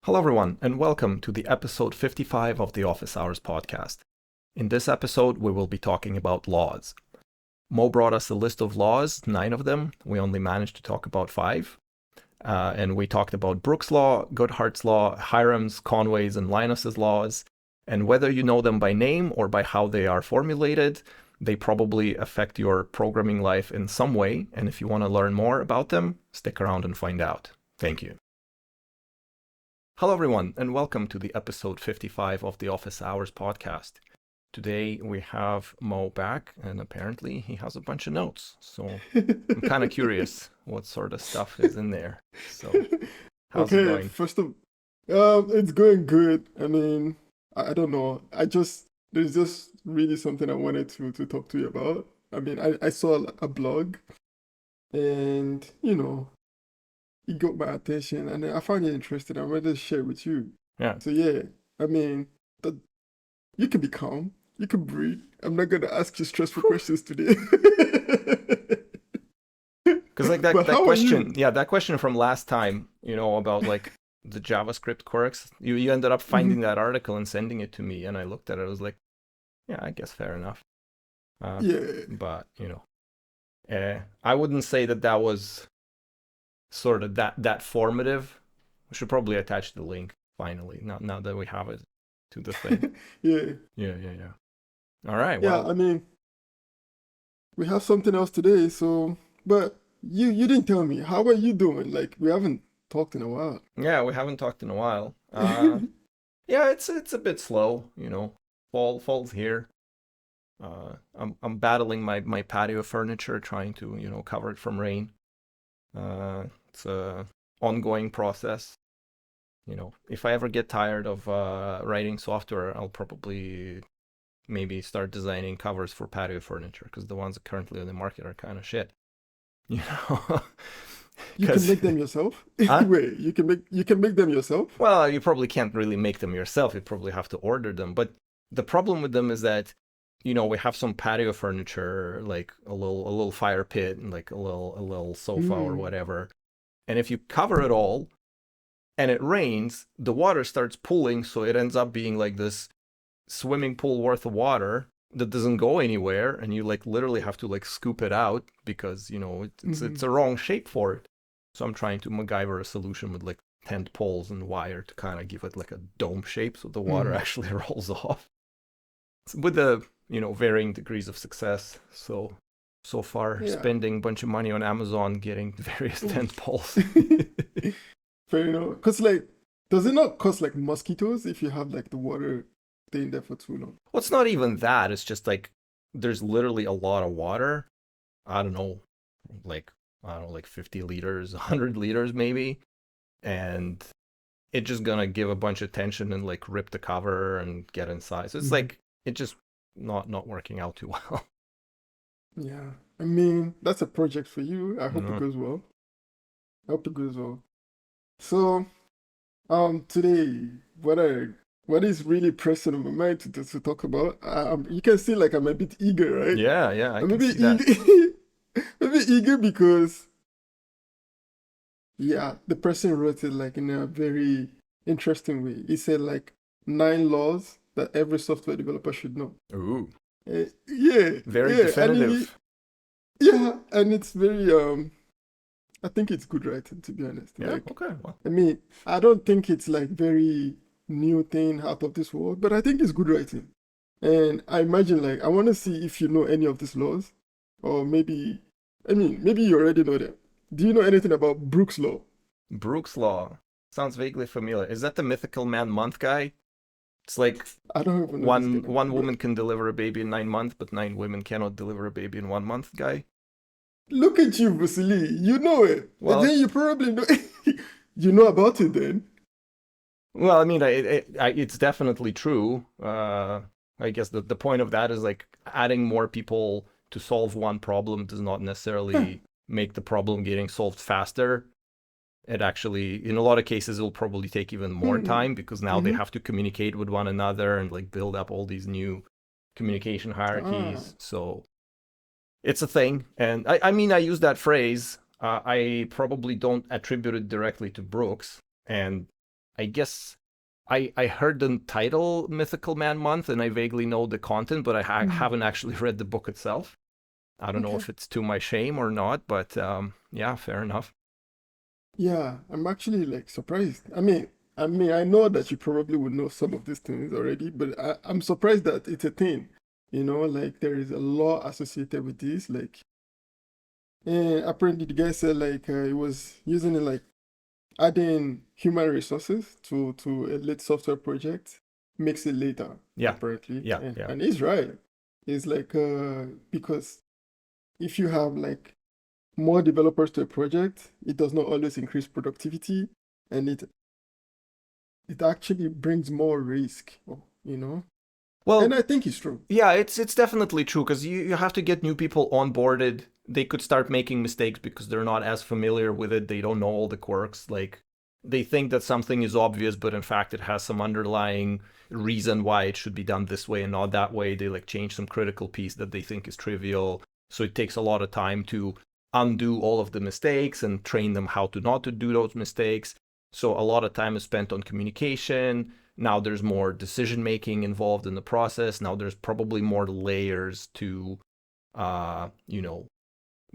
Hello, everyone, and welcome to the episode 55 of the Office Hours podcast. In this episode, we will be talking about laws. Mo brought us a list of laws, 9 of them. We only managed to talk about 5. And we talked about Brooke's law, Goodhart's law, Hyrum's, Conway's, and Linus's laws. And whether you know them by name or by how they are formulated, they probably affect your programming life in some way. And if you want to learn more about them, stick around and find out. Thank you. Hello, everyone, and welcome to the episode 55 of the Office Hours podcast. Today we have Mo back, and apparently he has a bunch of notes. So I'm kind of curious what sort of stuff is in there. So how's it going? First of, it's going good. I mean, I don't know. There's just really something I wanted to talk to you about. I mean, I saw a blog, and it got my attention, and I found it interesting. I wanted to share it with you. Yeah. So yeah, I mean, you can be calm. You can breathe. I'm not gonna ask you stressful questions today. Because like that question, that question from last time, about like the JavaScript quirks, you ended up finding that article and sending it to me, and I looked at it. I was like, yeah, I guess fair enough. But I wouldn't say that was sort of that formative. We should probably attach the link finally. Now that we have it to the thing. Yeah. All right. Yeah, well, I mean, we have something else today. So, but you didn't tell me. How are you doing? Like, we haven't talked in a while. Yeah, we haven't talked in a while. Yeah, it's a bit slow. Fall's here. I'm battling my patio furniture, trying to cover it from rain. It's a ongoing process. If I ever get tired of writing software, I'll probably maybe start designing covers for patio furniture, because the ones that currently on the market are kind of shit. You can make them yourself? Huh? Wait, you can make them yourself? Well, you probably can't really make them yourself. You probably have to order them. But the problem with them is that, we have some patio furniture, like a little fire pit and like a little sofa or whatever. And if you cover it all and it rains, the water starts pooling, so it ends up being like this swimming pool worth of water that doesn't go anywhere, and you like literally have to like scoop it out because it's a wrong shape for it. So I'm trying to MacGyver a solution with like tent poles and wire to kind of give it like a dome shape so the water actually rolls off. With the varying degrees of success. So far, spending a bunch of money on Amazon getting various tent poles. Fair enough. Because does it not cause like mosquitoes if you have like the water staying there for too long? Well, it's not even that. It's just like there's literally a lot of water. I don't know, like 50 liters, 100 liters maybe. And it's just gonna give a bunch of tension and like rip the cover and get inside. So it's like it just not working out too well. Yeah. I mean, that's a project for you. I hope it goes well. So, today, what is really pressing on my mind to talk about? You can see like I'm a bit eager, right? Yeah, I I'm can see that. maybe eager because, the person wrote it like in a very interesting way. He said like 9 laws that every software developer should know. Ooh. Yeah. Very yeah, definitive. And it's very I think it's good writing, to be honest. Yeah, okay. Well. I mean, I don't think it's like very new thing out of this world, but I think it's good writing. And I imagine like I want to see if you know any of these laws, or maybe you already know them. Do you know anything about Brooke's law? Brooke's law sounds vaguely familiar. Is that the mythical man-month guy? It's like I don't even know one woman can deliver a baby in 9 months, but 9 women cannot deliver a baby in 1 month guy. Look at you, Vasily. You know it. Well, and then you probably know you know about it then. Well, I mean, it's definitely true. I guess the point of that is like adding more people to solve one problem does not necessarily make the problem getting solved faster. It actually, in a lot of cases, it'll probably take even more time because now they have to communicate with one another and like build up all these new communication hierarchies. So it's a thing. And I mean, I use that phrase. I probably don't attribute it directly to Brooks. And I guess I heard the title Mythical Man Month, and I vaguely know the content, but I Mm. haven't actually read the book itself. I don't know Okay. if it's to my shame or not, but yeah, fair enough. Yeah, I'm actually like surprised. I mean, I know that you probably would know some of these things already, but I'm surprised that it's a thing. Like there is a law associated with this. Like, apparently the guy said like he was using it like adding human resources to a late software project makes it later, Yeah, apparently. yeah, And yeah. and he's right. It's like because if you have like more developers to a project, it does not always increase productivity, and it actually brings more risk, you know? And Well, I think it's true. yeah, it's definitely true because you have to get new people onboarded. They could start making mistakes because they're not as familiar with it. They don't know all the quirks. Like they think that something is obvious, but in fact it has some underlying reason why it should be done this way and not that way. They like change some critical piece that they think is trivial. So it takes a lot of time to undo all of the mistakes and train them how to not to do those mistakes. So a lot of time is spent on communication. Now there's more decision making involved in the process. Now there's probably more layers to you know,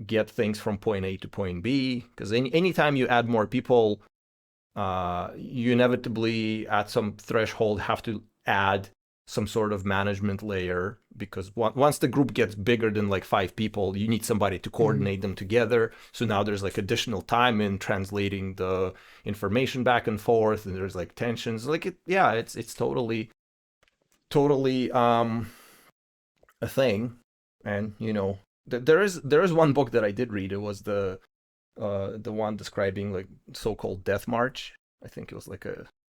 get things from point A to point B. Because anytime you add more people, you inevitably at some threshold have to add some sort of management layer, because once the group gets bigger than like 5 people, you need somebody to Mhm. coordinate them together. So now there's like additional time in translating the information back and forth, and there's like tensions. Like yeah, it's totally a thing. And there is one book that I did read. It was the one describing like so-called death march. I think it was like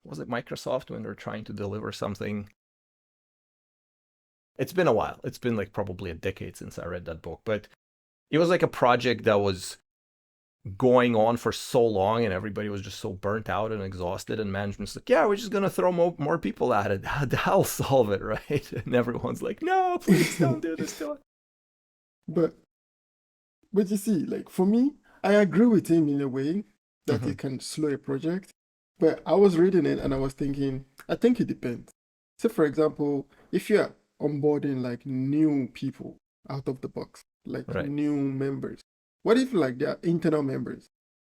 was it Microsoft when they're trying to deliver something. It's been a while. It's been like probably a decade since I read that book, but it was like a project that was going on for so long and everybody was just so burnt out and exhausted, and management's like, yeah, we're just gonna throw more people at it. That'll solve it, right? And everyone's like, no, please don't do this to us. But you see, like for me, I agree with him in a way that Mm-hmm. it can slow a project. But I was reading it and I was thinking, I think it depends. So for example, if you're onboarding like new people out of the box, like Right. new members, what if like they're internal members?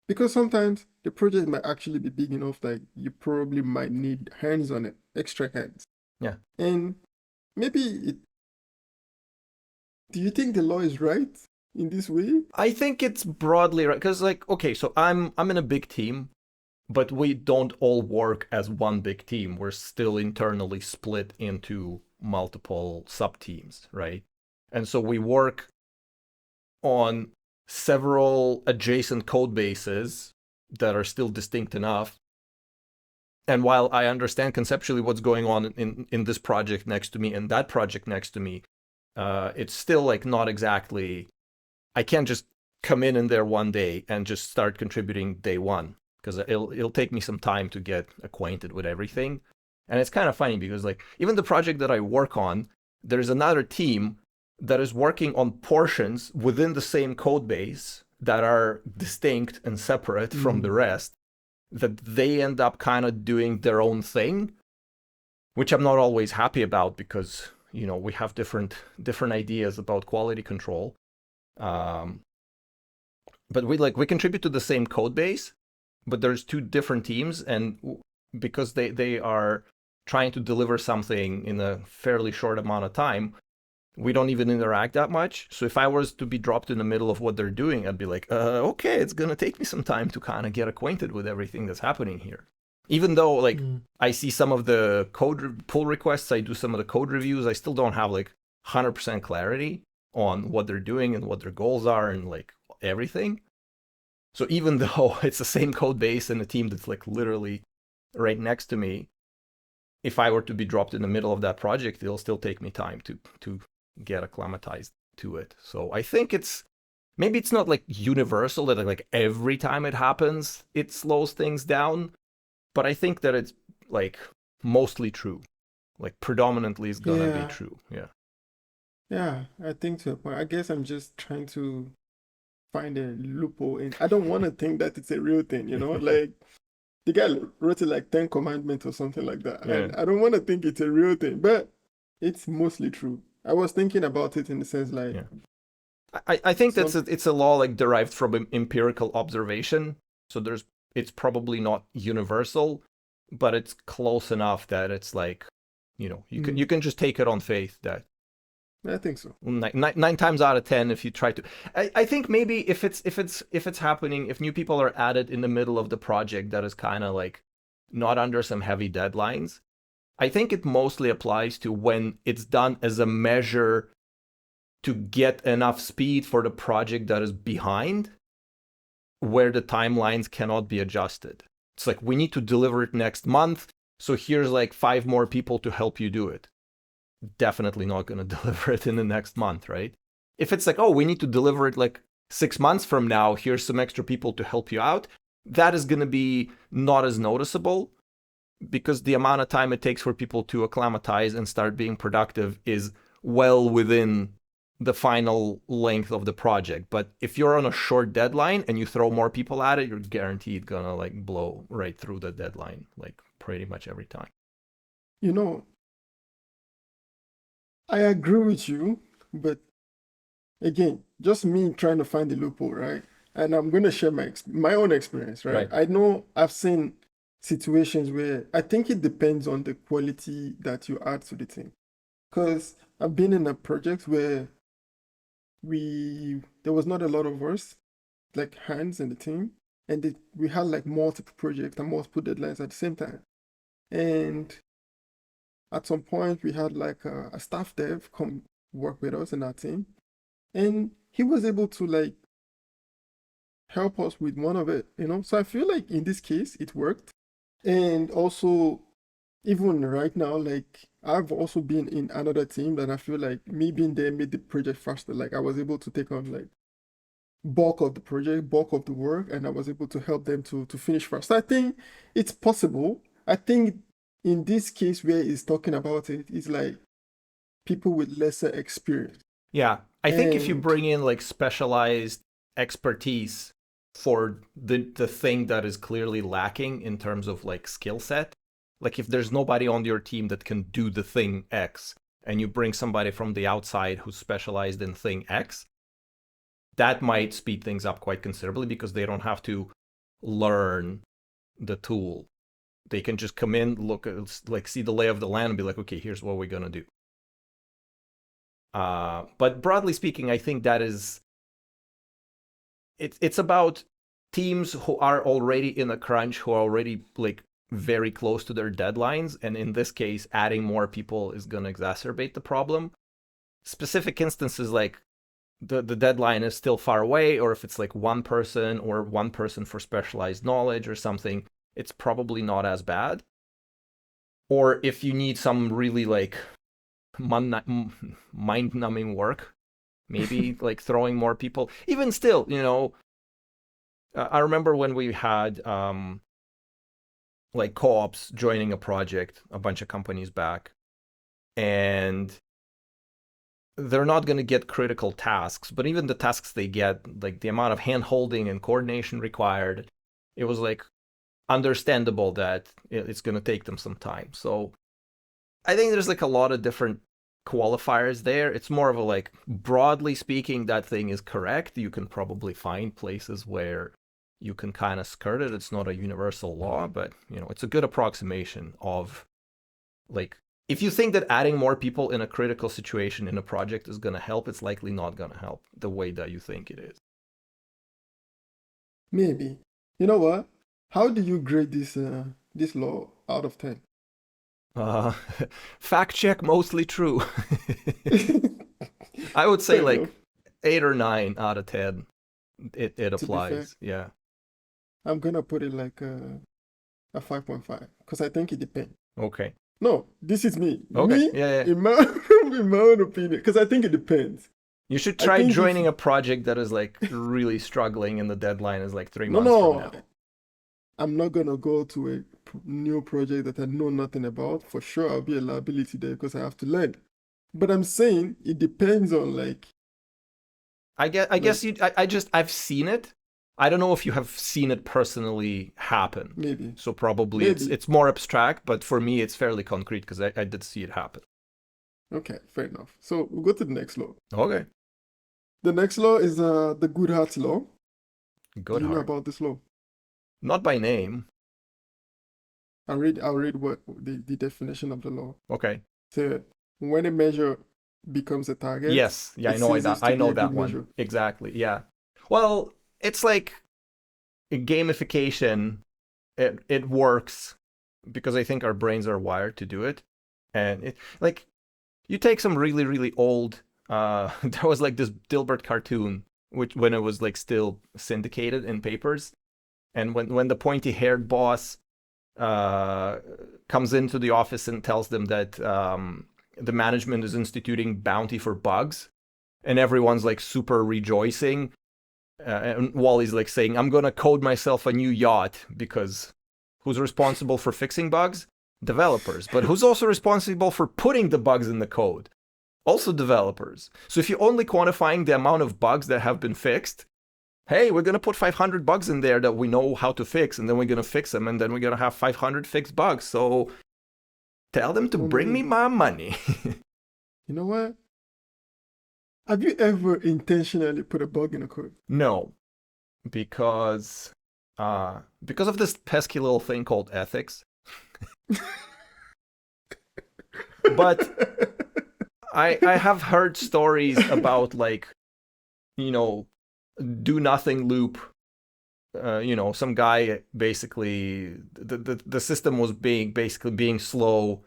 Because sometimes the project might actually be big enough that you probably might need hands on it, extra hands. Yeah. And maybe do you think the law is right in this way? I think it's broadly right because, like, okay, so I'm in a big team, but we don't all work as one big team. We're still internally split into multiple sub teams, right? And so we work on several adjacent code bases that are still distinct enough. And while I understand conceptually what's going on in this project next to me and that project next to me, it's still like not exactly. I can't just come in there one day and just start contributing day one, because it'll take me some time to get acquainted with everything. And it's kind of funny because like even the project that I work on, there's another team that is working on portions within the same code base that are distinct and separate from the Mm. rest, that they end up kind of doing their own thing, which I'm not always happy about because we have different ideas about quality control. Um, but we contribute to the same code base, but there's two different teams, and because they are trying to deliver something in a fairly short amount of time, we don't even interact that much. So if I was to be dropped in the middle of what they're doing, I'd be like, okay, it's gonna take me some time to kind of get acquainted with everything that's happening here. Even though like Mm. I see some of the code pull requests, I do some of the code reviews, I still don't have like 100% clarity on what they're doing and what their goals are and like everything. So even though it's the same code base and a team that's like literally right next to me, if I were to be dropped in the middle of that project, it'll still take me time to get acclimatized to it. So I think maybe it's not like universal that like every time it happens it slows things down, but I think that it's like mostly true. Like predominantly is gonna be Yeah, true. Yeah. yeah, I think to a point. I guess I'm just trying to find a loophole in. I don't want to think that it's a real thing, Like the guy wrote it like 10 commandments or something like that. Yeah. And I don't want to think it's a real thing, but it's mostly true. I was thinking about it in the sense like Yeah. I think some it's a law like derived from empirical observation. So it's probably not universal, but it's close enough that it's like, you can just take it on faith that I think so. nine times out of 10, if you try to, I think maybe if it's happening, if new people are added in the middle of the project that is kind of like not under some heavy deadlines, I think it mostly applies to when it's done as a measure to get enough speed for the project that is behind, where the timelines cannot be adjusted. It's like, we need to deliver it next month, so here's like 5 more people to help you do it. Definitely not going to deliver it in the next month, right? If it's like, oh, we need to deliver it like 6 months from now, here's some extra people to help you out, that is going to be not as noticeable, because the amount of time it takes for people to acclimatize and start being productive is well within the final length of the project. But if you're on a short deadline and you throw more people at it, you're guaranteed gonna like blow right through the deadline, like pretty much every time. You know, I agree with you, but again, just me trying to find the loophole, right? And I'm going to share my own experience, right? Right. I know I've seen situations where I think it depends on the quality that you add to the team. Because I've been in a project where there was not a lot of us, like hands in the team, and we had like multiple projects and multiple deadlines at the same time. And at some point, we had like a staff dev come work with us in our team, and he was able to like help us with one of it, you know. So I feel like in this case it worked. And also, even right now, like I've also been in another team that I feel like me being there made the project faster. Like I was able to take on like bulk of the project, bulk of the work, and I was able to help them to finish fast. So I think it's possible. I think in this case where he's talking about it, it's like people with lesser experience. Yeah, I think if you And bring in like specialized expertise for the thing that is clearly lacking in terms of like skill set, like if there's nobody on your team that can do the thing X, and you bring somebody from the outside who's specialized in thing X, that might speed things up quite considerably, because they don't have to learn the tool. They can just come in, look at, like, see the lay of the land and be like, okay, here's what we're gonna do. But broadly speaking, I think that is it's about teams who are already in a crunch, who are already like very close to their deadlines, and in this case, adding more people is going to exacerbate the problem. Specific instances like the deadline is still far away, or if it's like one person or one person for specialized knowledge or something, it's probably not as bad. Or if you need some really like mind-numbing work, maybe like throwing more people. Even still, I remember when we had like co-ops joining a project, a bunch of companies back, and they're not going to get critical tasks, but even the tasks they get, like the amount of hand-holding and coordination required, it was like understandable that it's going to take them some time. So I think there's like a lot of different qualifiers there. It's more of a like, broadly speaking, that thing is correct. You can probably find places where you can kind of skirt it. It's not a universal law, but it's a good approximation of like, if you think that adding more people in a critical situation in a project is going to help, it's likely not going to help the way that you think it is. maybe, you know what? How do you grade this law out of 10? Uh, fact check, mostly true. I would say Fair like enough. 8 or 9 out of 10. It To be fair, applies. Yeah. I'm gonna put it like a 5.5 because I think it depends. Okay. No, this is me. Okay. Me Yeah. in my in my own opinion because I think it depends. You should I try think if joining a project that is like really struggling and the deadline is like 3 no months from no, now. I'm not gonna go to a new project that I know nothing about. For sure, I'll be a liability there because I have to learn. But I'm saying it depends on like I guess I've seen it. I don't know if you have seen it personally happen. Maybe. So probably Maybe. it's more abstract, but for me it's fairly concrete because I did see it happen. Okay, fair enough. So we'll go to the next law. Okay. The next law is the Goodheart law. Do you know Goodheart. about this law? Not by name. I'll read what the definition of the law. Okay. So when a measure becomes a target, Yes. Yeah, it ceases I to be know a good that one. measure. Exactly. Yeah. Well, it's like gamification. It works because I think our brains are wired to do it. And it like you take some really, really old there was like this Dilbert cartoon which when it was like still syndicated in papers. And when the pointy-haired boss comes into the office and tells them that the management is instituting bounty for bugs, and everyone's like super rejoicing, and Wally's like saying, "I'm gonna code myself a new yacht because who's responsible for fixing bugs? Developers. But who's also responsible for putting the bugs in the code? Also developers. So if you're only quantifying the amount of bugs that have been fixed, hey, we're going to put 500 bugs in there that we know how to fix, and then we're going to fix them, and then we're going to have 500 fixed bugs. So tell them to bring me my money." You know what? Have you ever intentionally put a bug in a code? No, because of this pesky little thing called ethics. But I have heard stories about like, do nothing loop. Some guy basically the system was being slow,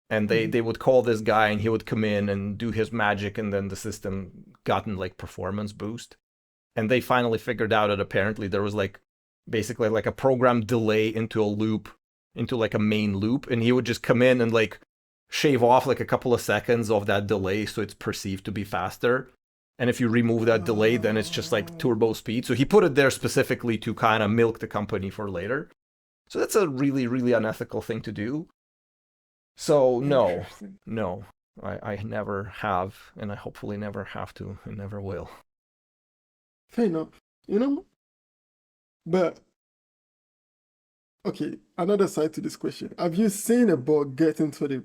and they would call this guy and he would come in and do his magic, and then the system gotten like performance boost. And they finally figured out that apparently there was like basically like a program delay into a loop, into like a main loop, and he would just come in and like shave off like a couple of seconds of that delay so it's perceived to be faster. And if you remove that delay, then it's just like turbo speed. So he put it there specifically to kind of milk the company for later. So that's a really, really unethical thing to do. So no, I never have, and I hopefully never have to, and never will. Fair enough. But okay, another side to this question. Have you seen a bug get into the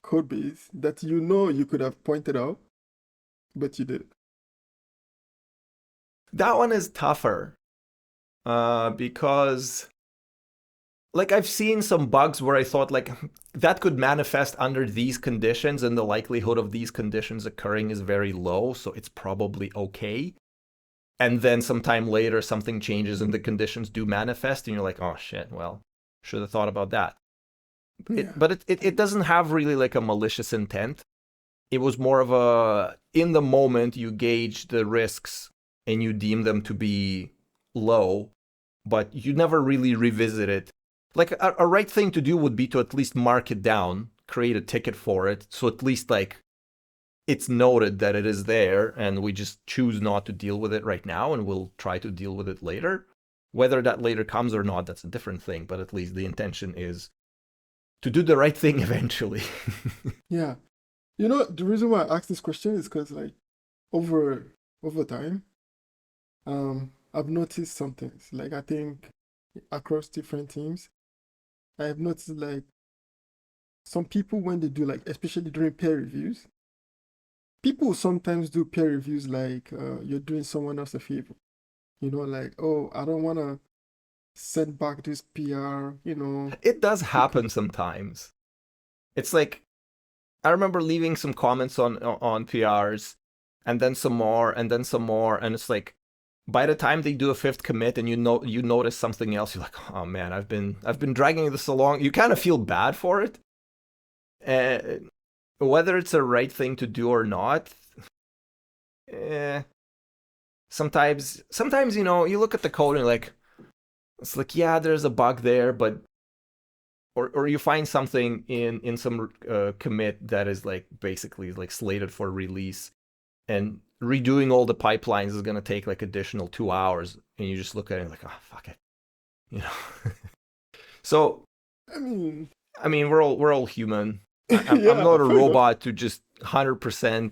code base that you could have pointed out, but you did? That one is tougher because like I've seen some bugs where I thought like that could manifest under these conditions, and the likelihood of these conditions occurring is very low, so it's probably okay. And then sometime later something changes and the conditions do manifest, and you're like, oh shit, well, should have thought about that. Yeah. But it doesn't have really like a malicious intent. It was more of a, in the moment you gauge the risks and you deem them to be low, but you never really revisit it. Like a right thing to do would be to at least mark it down, create a ticket for it, so at least like it's noted that it is there, and we just choose not to deal with it right now, and we'll try to deal with it later. Whether that later comes or not, that's a different thing, but at least the intention is to do the right thing eventually. Yeah. The reason why I asked this question is because like over time, I've noticed some things. Like I think across different teams, I have noticed like some people when they do like especially during peer reviews, people sometimes do peer reviews like you're doing someone else a favor. Like, oh, I don't wanna send back this PR, It does because happen sometimes. It's like I remember leaving some comments on PRs, and then some more, and then some more, and it's like by the time they do a fifth commit and you notice something else, you're like, oh man, I've been dragging this along. You kind of feel bad for it. Whether it's a right thing to do or not, sometimes you look at the code and you're like, it's like, yeah, there's a bug there, but or you find something in some commit that is like basically like slated for release, and redoing all the pipelines is going to take like additional 2 hours, and you just look at it like, oh fuck it. So I mean, we're all human. I'm yeah, not a fair enough. robot to just 100%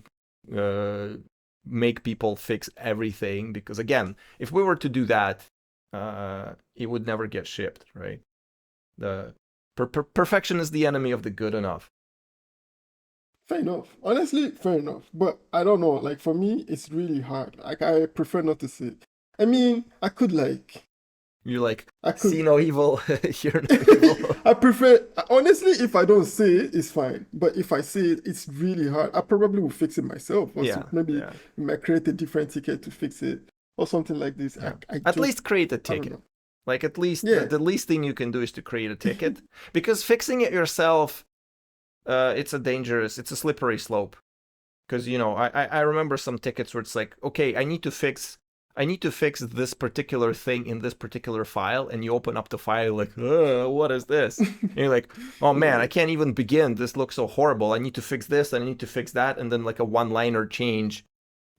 make people fix everything, because again, if we were to do that, it would never get shipped, right? The perfection is the enemy of the good enough. Fair enough. Honestly, fair enough. But I don't know. Like for me, it's really hard. Like I prefer not to see it. I mean, I could like. You're like, I see could. no evil, hear no evil. I prefer honestly if I don't see it, it's fine. But if I see it, it's really hard. I probably will fix it myself. Or Yeah, maybe yeah, I might create a different ticket to fix it or something like this. yeah. I At just least create a I don't ticket. know. Like at least Yeah. the least thing you can do is to create a ticket, because fixing it yourself, it's a slippery slope. Because I remember some tickets where it's like, okay, I need to fix this particular thing in this particular file, and you open up the file like, what is this? And you're like, oh man, I can't even begin. This looks so horrible. I need to fix this, and I need to fix that, and then like a one-liner change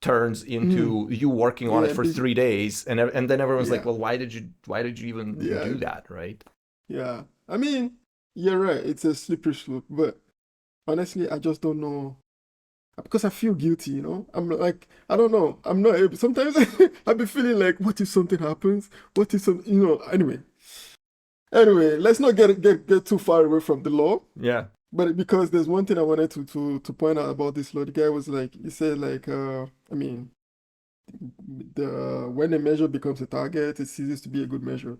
turns into you working on it for 3 days, and then everyone's like, well, why did you even do that, right? Yeah. I mean, you're right. It's a slippery slope, but honestly, I just don't know because I feel guilty, you know? I'm like, I don't know. I'm not able. Sometimes I've been feeling like, what if something happens? What if some, anyway. Anyway, let's not get too far away from the law. Yeah. But because there's one thing I wanted to point out about this law. The guy was like, he said like, I mean, when a measure becomes a target, it ceases to be a good measure.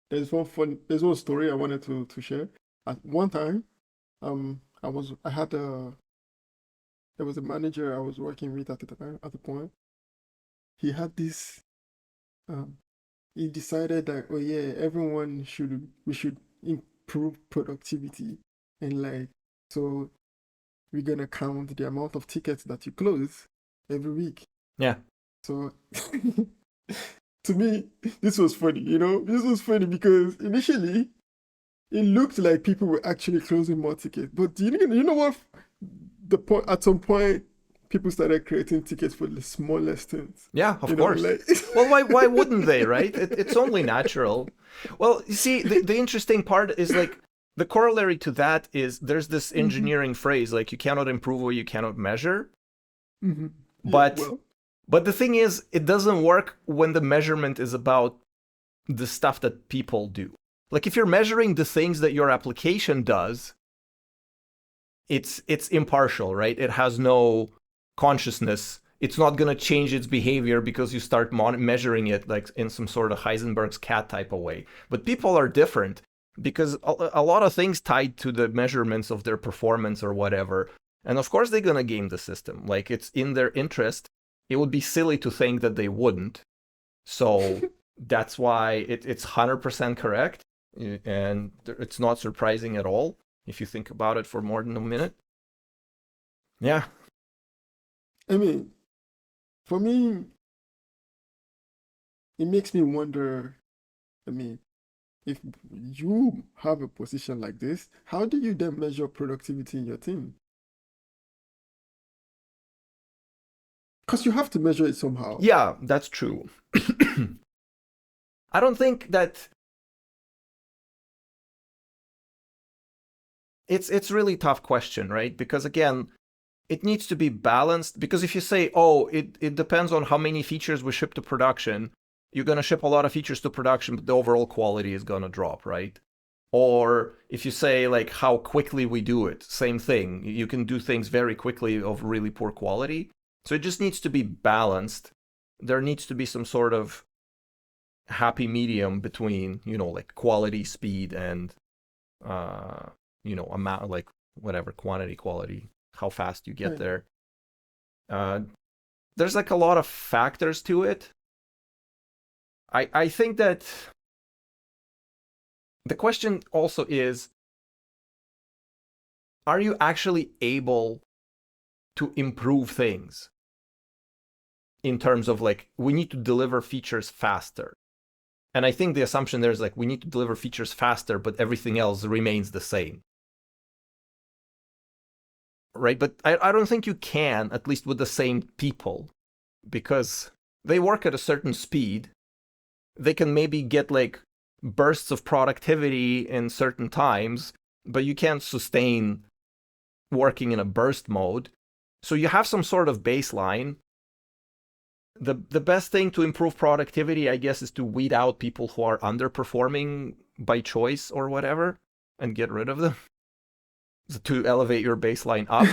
There's one story I wanted to share. At one time, I had there was a manager I was working with at the time, at the point. He had this, um, he decided that, oh yeah, we should improve productivity. And like, so we're gonna count the amount of tickets that you close every week. Yeah. So to me, this was funny, This was funny because initially it looked like people were actually closing more tickets. But you know what? At some point, people started creating tickets for the smallest things. Yeah, of course. Well, why wouldn't they, right? It's only natural. Well, you see, the interesting part is like the corollary to that is there's this engineering phrase like you cannot improve what you cannot measure. Mm-hmm. But the thing is, it doesn't work when the measurement is about the stuff that people do. Like if you're measuring the things that your application does, it's impartial, right? It has no consciousness. It's not going to change its behavior because you start measuring it like in some sort of Heisenberg's cat type of way. But people are different because a lot of things tied to the measurements of their performance or whatever. And of course they're going to game the system. Like it's in their interest. It would be silly to think that they wouldn't. So that's why it's 100% correct. And it's not surprising at all if you think about it for more than a minute. Yeah. I mean, for me, it makes me wonder, I mean, if you have a position like this, how do you then measure productivity in your team? Because you have to measure it somehow. Yeah, that's true. I don't think that it's really tough question, right? Because again, it needs to be balanced. Because if you say, oh, it depends on how many features we ship to production, you're going to ship a lot of features to production, but the overall quality is going to drop, right? Or if you say like how quickly we do it, same thing. You can do things very quickly of really poor quality. So it just needs to be balanced. There needs to be some sort of happy medium between, like quality, speed, and amount, like whatever, quantity, quality, how fast you get there. There's like a lot of factors to it. I think that the question also is, are you actually able to improve things in terms of like, we need to deliver features faster? And I think the assumption there is like, we need to deliver features faster, but everything else remains the same. Right? But I don't think you can, at least with the same people, because they work at a certain speed. They can maybe get like bursts of productivity in certain times, but you can't sustain working in a burst mode. So you have some sort of baseline, the best thing to improve productivity, I guess, is to weed out people who are underperforming by choice or whatever and get rid of them to elevate your baseline up.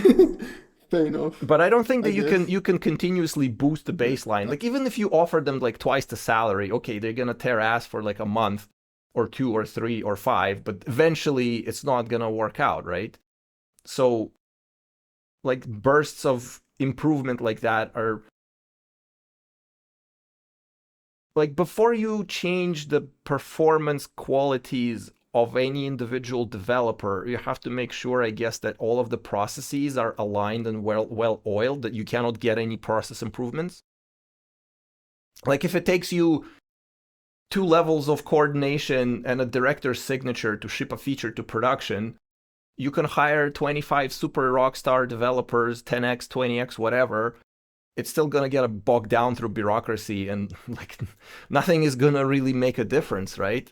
Fair enough. But I don't think I that guess. you can continuously boost the baseline. Like even if you offer them like twice the salary, okay, they're gonna tear ass for like a month or 2 or 3 or 5, but eventually it's not gonna work out, right? So like bursts of improvement like that are like before you change the performance qualities of any individual developer, you have to make sure, I guess, that all of the processes are aligned and well oiled, that you cannot get any process improvements. Like if it takes you 2 levels of coordination and a director's signature to ship a feature to production, you can hire 25 super rockstar developers, 10x, 20x, whatever. It's still gonna get bogged down through bureaucracy, and like nothing is gonna really make a difference, right?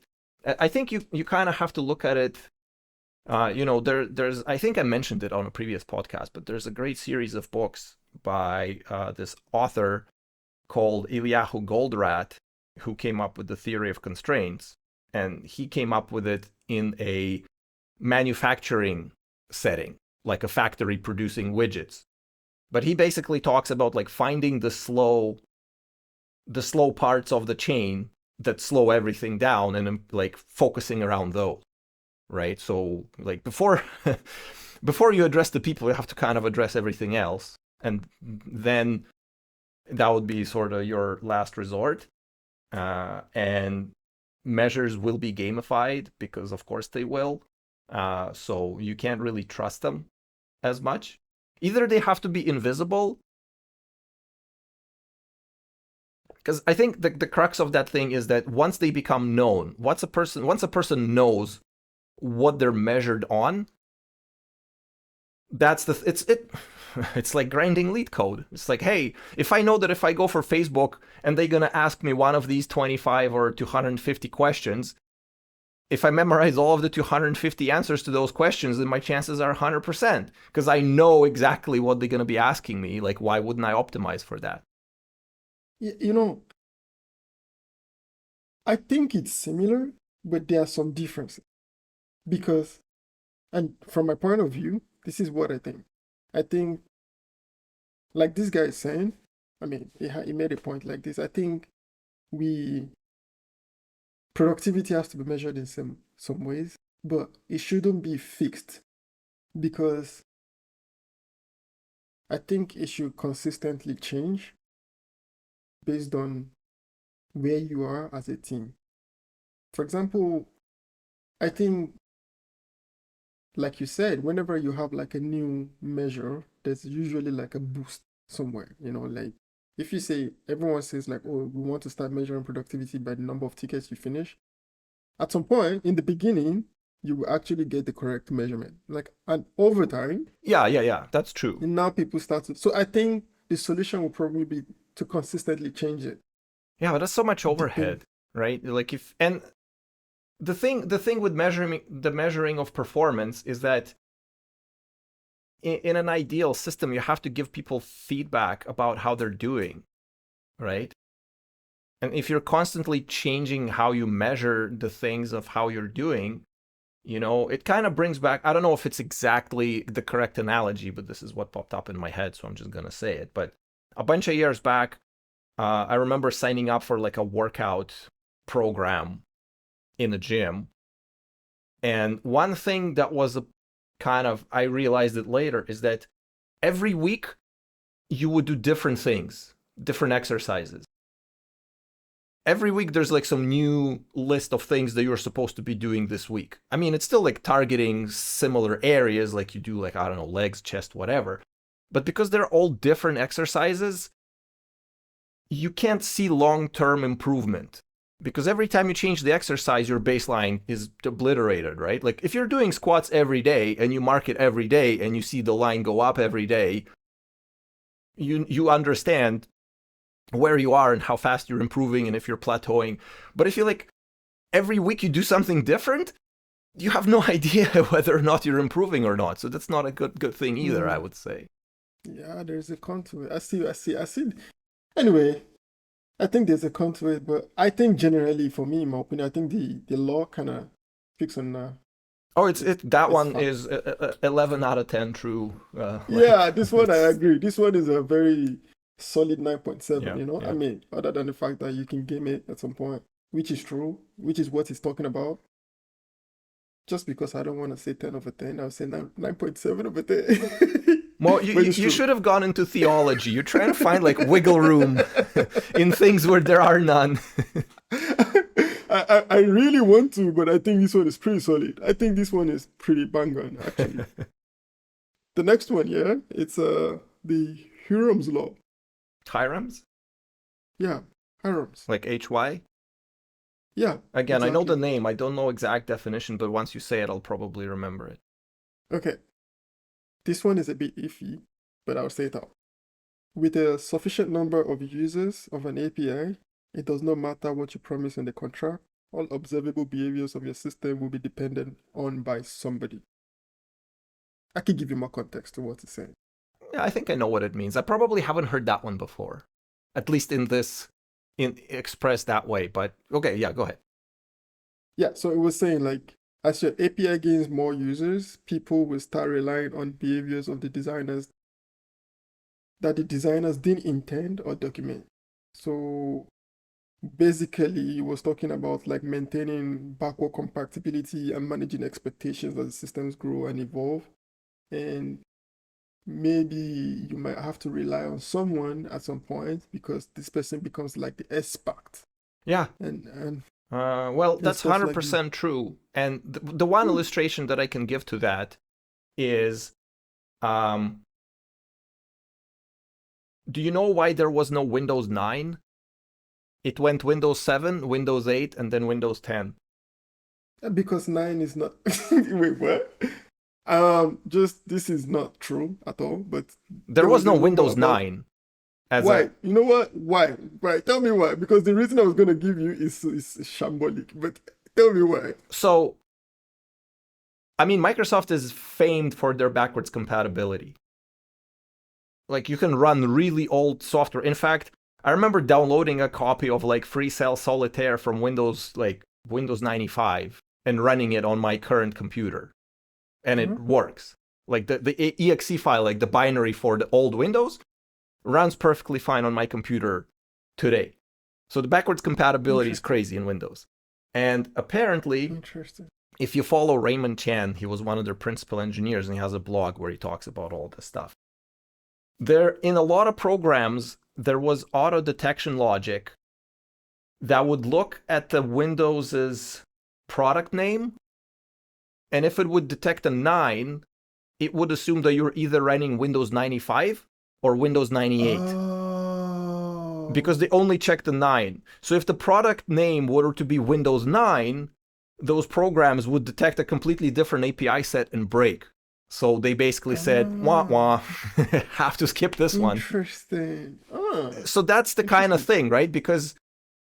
I think you kind of have to look at it. There's I think I mentioned it on a previous podcast, but there's a great series of books by this author called Eliyahu Goldratt, who came up with the theory of constraints, and he came up with it in a manufacturing setting, like a factory producing widgets. But he basically talks about like finding the slow parts of the chain that slow everything down and like focusing around those, right? So like before before you address the people, you have to kind of address everything else, and then that would be sort of your last resort. And measures will be gamified because of course they will. So you can't really trust them as much. Either they have to be invisible, because I think the crux of that thing is that once they become known, once a person knows what they're measured on, that's it's like grinding lead code. It's like, hey, if I know that if I go for Facebook and they're gonna ask me one of these 25 or 250 questions, if I memorize all of the 250 answers to those questions, then my chances are 100%, because I know exactly what they're gonna be asking me. Like, why wouldn't I optimize for that? You know, I think it's similar, but there are some differences. Because, and from my point of view, this is what I think. I think, like this guy is saying, I mean, he made a point like this. I think we productivity has to be measured in some ways, but it shouldn't be fixed, because I think it should consistently change based on where you are as a team. For example, I think, like you said, whenever you have like a new measure, there's usually like a boost somewhere, like if you say, everyone says like, oh, we want to start measuring productivity by the number of tickets you finish. At some point in the beginning, you will actually get the correct measurement. Like, and over time, Yeah, that's true. and now people start to. So I think the solution will probably be to consistently change it. Yeah, but that's so much Depend. overhead, right? Like if and the thing with measuring of performance is that in an ideal system, you have to give people feedback about how they're doing, right? And if you're constantly changing how you measure the things of how you're doing, it kind of brings back, I don't know if it's exactly the correct analogy, but this is what popped up in my head, so I'm just going to say it. But a bunch of years back, I remember signing up for like a workout program in a gym. And one thing that was I realized it later, is that every week you would do different things, different exercises. Every week there's like some new list of things that you're supposed to be doing this week. I mean, it's still like targeting similar areas, like you do like, I don't know, legs, chest, whatever. But because they're all different exercises, you can't see long-term improvement. Because every time you change the exercise, your baseline is obliterated, right? Like if you're doing squats every day and you mark it every day and you see the line go up every day, you understand where you are and how fast you're improving and if you're plateauing. But if you like every week you do something different, you have no idea whether or not you're improving or not. So that's not a good thing either, I would say. Yeah, there's a contour. I see. Anyway, I think there's a con to it, but I think generally, for me, in my opinion, I think the law kind of speaks on Oh, that its one facts. is 11 out of 10 true. Yeah, this one I It's agree. This one is a very solid 9.7, yeah, you know? I yeah. mean, other than the fact that you can game it at some point, which is true, which is what he's talking about. Just because I don't want to say 10 over 10, I'll say 9.7 over 10. Well, But it's you true. should have gone into theology. You're trying to find like wiggle room in things where there are none. I really want to, but I think this one is pretty solid. I think this one is pretty bang on, actually. The next one, yeah, it's the Hyrum's law. Hyrums? Yeah, Hyrum's. Like HY? Yeah, Again, I know the exactly. name. I don't know exact definition, but once you say it, I'll probably remember it. Okay, this one is a bit iffy, but I'll say it out. With a sufficient number of users of an API, it does not matter what you promise in the contract, all observable behaviors of your system will be dependent on by somebody. I can give you more context to what it's saying. Yeah, I think I know what it means. I probably haven't heard that one before, at least in expressed that way. But okay, yeah, go ahead. Yeah, so it was saying like as your API gains more users, people will start relying on behaviors of the designers that the designers didn't intend or document. So basically, he was talking about like maintaining backward compatibility and managing expectations as the systems grow and evolve. And maybe you might have to rely on someone at some point because this person becomes like the expert Yeah. and Well, and that's stuff like this. 100% true. And the one Hmm. illustration that I can give to that is, um, do you know why there was no Windows 9? It went Windows 7, Windows 8, and then Windows 10. Because nine is not. Wait, what? Just this is not true at all. But There there was was a no rumor Windows about 9 as a why. You know what? Why? Why? Tell me why. Because the reason I was gonna give you is shambolic. But tell me why. so I mean, Microsoft is famed for their backwards compatibility. Like you can run really old software. In fact, I remember downloading a copy of like Free Cell Solitaire from Windows 95 and running it on my current computer, and it Huh? works. Like the exe file, like the binary for the old Windows, runs perfectly fine on my computer today. So the backwards compatibility is Interesting. crazy in Windows. And apparently, Interesting. if you follow Raymond Chan, he was one of their principal engineers and he has a blog where he talks about all this stuff. There, in a lot of programs, there was auto detection logic that would look at the Windows's product name, and if it would detect a 9, it would assume that you're either running Windows 95 or Windows 98 because Oh. they only check the 9. So if the product name were to be Windows 9, those programs would detect a completely different API set and break. So they basically said, wah Ah. wah, have to skip this one. Interesting. Ah. So that's the kind of Interesting. thing, right? Because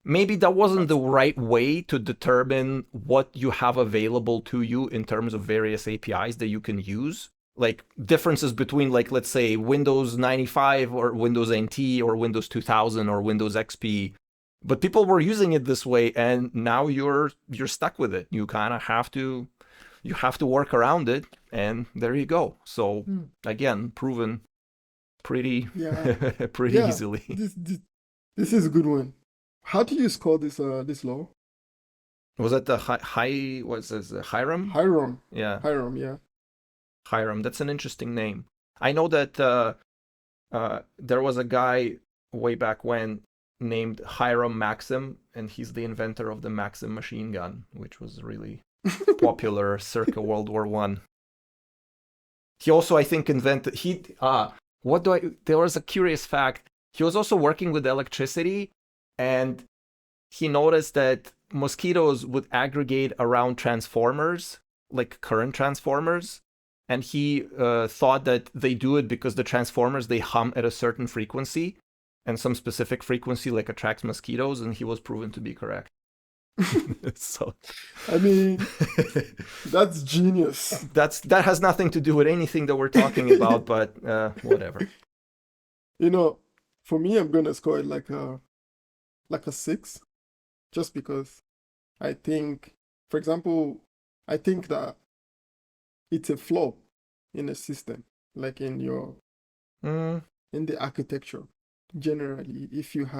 maybe that wasn't the That's right way to determine what you have available to you in terms of various APIs that you can use. Like differences between, like, let's say Windows 95 or Windows NT or Windows 2000 or Windows XP. But people were using it this way, and now you're stuck with it. You kind of have to work around it, and there you go. So hmm. again, proven pretty Yeah. pretty Yeah. easily. This is a good one. How do you score this law? Was that the high? What's this? Hyrum? Hyrum. Yeah, Hyrum, yeah. Hyrum. That's an interesting name. I know that there was a guy way back when named Hyrum Maxim, and he's the inventor of the Maxim machine gun, which was really popular circa World War One. He also, I think, invented what do I? There was a curious fact. He was also working with electricity, and he noticed that mosquitoes would aggregate around transformers, like current transformers, and he thought that they do it because the transformers they hum at a certain frequency, and some specific frequency like attracts mosquitoes, and he was proven to be correct. So I mean, that's genius. that has nothing to do with anything that we're talking about, but whatever. You know, for me, I'm gonna score it like like a 6, just because I think, for example, I think that it's a flaw in a system, like Mm, in the architecture. Generally, if you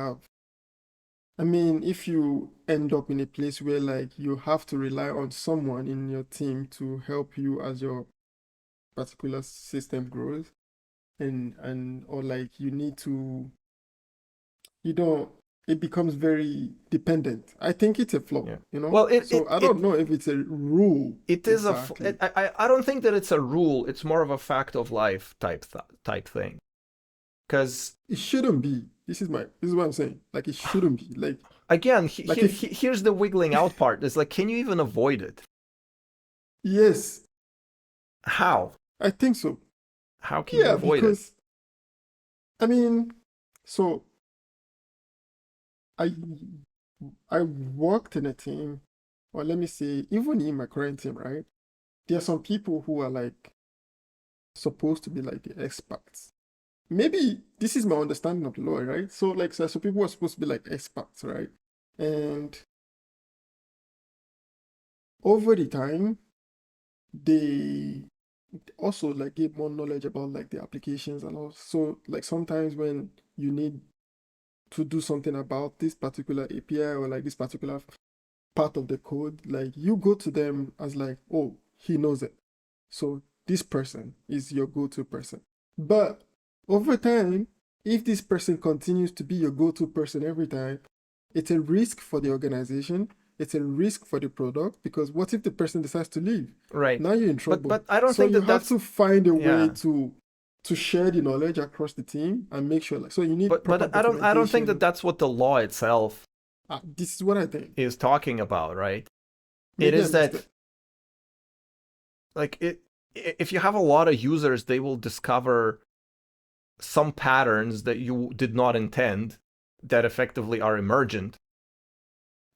end up in a place where like you have to rely on someone in your team to help you as your particular system grows, and or like you need to, you don't, it becomes very dependent. I think it's a flaw, yeah. you know? Well, it So it I don't it know if it's a rule it is exactly. I don't think that it's a rule. It's more of a fact of life type thing. Because It shouldn't be. This is what I'm saying. Like it shouldn't be. again, Like if here's the wiggling out part. It's like, can you even avoid it? yes, How? I think so. How can you Yeah, avoid it? because I mean, so I I worked in a team, or let me say, even in my current team, right? There are some people who are like supposed to be like the experts. Maybe this is my understanding of the law, right? So like so people are supposed to be like experts, right? And over the time, they also like get more knowledge about like the applications and all. So like sometimes when you need to do something about this particular API or like this particular part of the code, like you go to them as like, oh, he knows it. So this person is your go-to person. But over time, if this person continues to be your go-to person every time, it's a risk for the organization. It's a risk for the product because what if the person decides to leave? Right. Now you're in But trouble. I don't So think you that have that's to find a way yeah. to share the knowledge across the team and make sure like so you need proper But I don't think that documentation. that's what the law itself This is what I think. is talking about, right? It Maybe I is missed that it. like it if you have a lot of users, they will discover some patterns that you did not intend that effectively are emergent,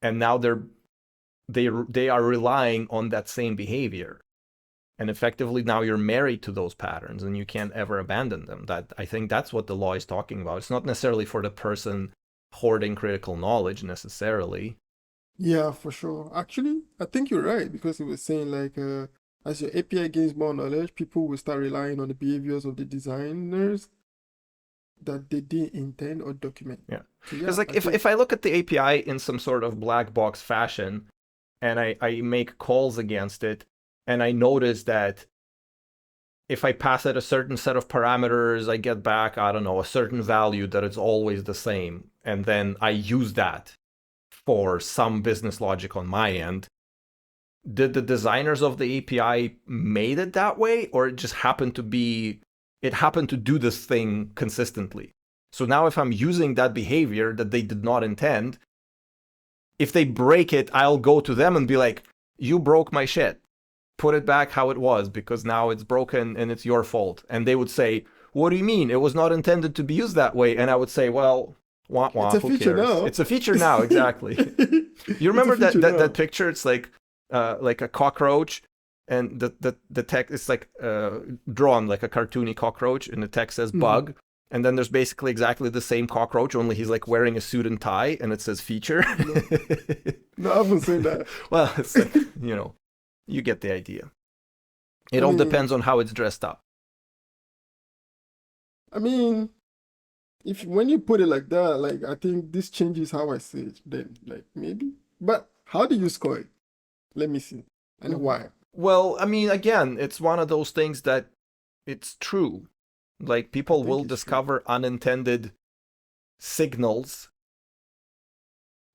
and now they are relying on that same behavior, and effectively now you're married to those patterns and you can't ever abandon them. That I think that's what the law is talking about. It's not necessarily for the person hoarding critical knowledge necessarily. Yeah, for sure. Actually, I think you're right because it was saying like as your API gains more knowledge, people will start relying on the behaviors of the designers that they didn't intend or document. Yeah, So because yeah, like I think if I look at the API in some sort of black box fashion and I make calls against it, and I notice that if I pass it a certain set of parameters, I get back, I don't know, a certain value that it's always the same. And then I use that for some business logic on my end. Did the designers of the API made it that way, or it just happened to be, it happened to do this thing consistently? So now if I'm using that behavior that they did not intend, if they break it, I'll go to them and be like, you broke my shit. Put it back how it was because now it's broken and it's your fault. And they would say, what do you mean? It was not intended to be used that way. And I would say, well, wah it's wah, a who feature cares? now. It's a feature now, exactly. You It's a remember feature that now. picture? It's like a cockroach, and the text is like drawn like a cartoony cockroach, and the text says Mhm. bug. And then there's basically exactly the same cockroach, only he's like wearing a suit and tie, and it says feature. No, no, I haven't seen that. Well, it's like, you get the idea. It I all mean, depends on how it's dressed up. I mean, if when you put it like that, like I think this changes how I see it. Then, like maybe, but how do you score it? Let me see, and why? Well, I mean, again, it's one of those things that it's true. Like I people think will it's true. discover unintended signals.